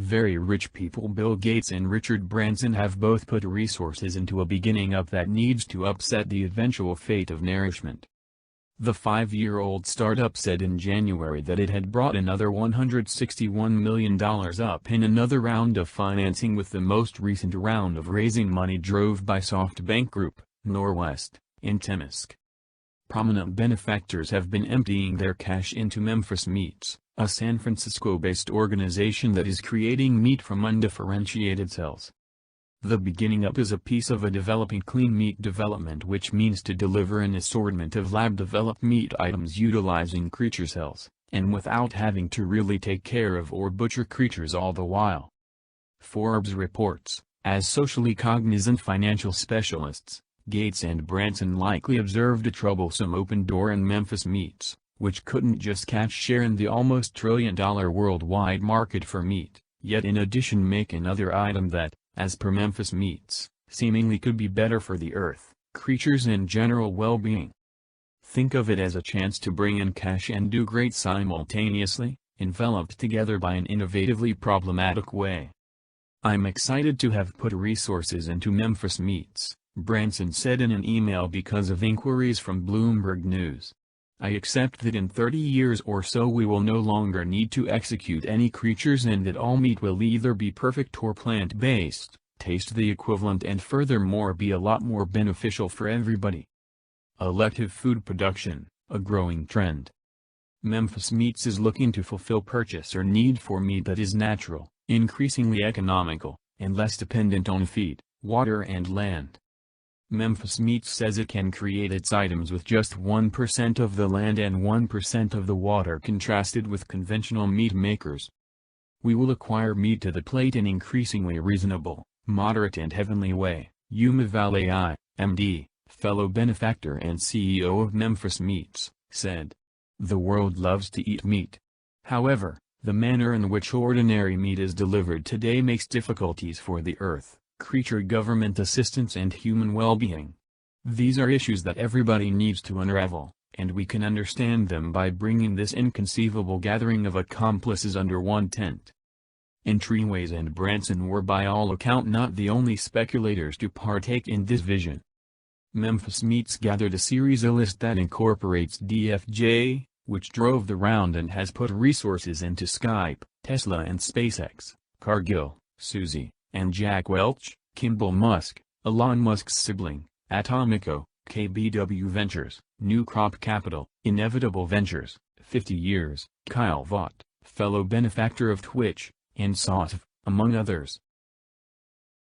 Very rich people Bill Gates and Richard Branson have both put resources into a beginning up that needs to upset the eventual fate of nourishment. The 5-year-old startup said in January that it had brought another $161 million up in another round of financing, with the most recent round of raising money drove by SoftBank Group, Norwest and Temasek. Prominent benefactors have been emptying their cash into Memphis Meats, a San Francisco-based organization that is creating meat from undifferentiated cells. The beginning up is a piece of a developing clean meat development, which means to deliver an assortment of lab-developed meat items utilizing creature cells, and without having to really take care of or butcher creatures all the while. Forbes reports, as socially cognizant financial specialists, Gates and Branson likely observed a troublesome open door in Memphis Meats, which couldn't just catch share in the almost trillion-dollar worldwide market for meat, yet in addition make another item that, as per Memphis Meats, seemingly could be better for the earth, creatures and general well-being. Think of it as a chance to bring in cash and do great simultaneously, enveloped together by an innovatively problematic way. I'm excited to have put resources into Memphis Meats, Branson said in an email because of inquiries from Bloomberg News. I accept that in 30 years or so we will no longer need to execute any creatures, and that all meat will either be perfect or plant-based, taste the equivalent, and furthermore be a lot more beneficial for everybody. Elective food production, a growing trend. Memphis Meats is looking to fulfill purchaser need for meat that is natural, increasingly economical, and less dependent on feed, water and land. Memphis Meats says it can create its items with just 1% of the land and 1% of the water, contrasted with conventional meat makers. We will acquire meat to the plate in increasingly reasonable, moderate and heavenly way, Yuma Valei, MD, fellow benefactor and CEO of Memphis Meats, said. The world loves to eat meat. However, the manner in which ordinary meat is delivered today makes difficulties for the earth, creature government assistance and human well-being. These are issues that everybody needs to unravel, and we can understand them by bringing this inconceivable gathering of accomplices under one tent. Entryways and Branson were by all account not the only speculators to partake in this vision. Memphis Meats gathered a series list that incorporates DFJ, which drove the round and has put resources into Skype, Tesla and SpaceX, Cargill, Suzy, and Jack Welch, Kimball Musk, Elon Musk's sibling, Atomico, KBW Ventures, New Crop Capital, Inevitable Ventures, 50 Years, Kyle Vaught, fellow benefactor of Twitch, and SoftBank, among others.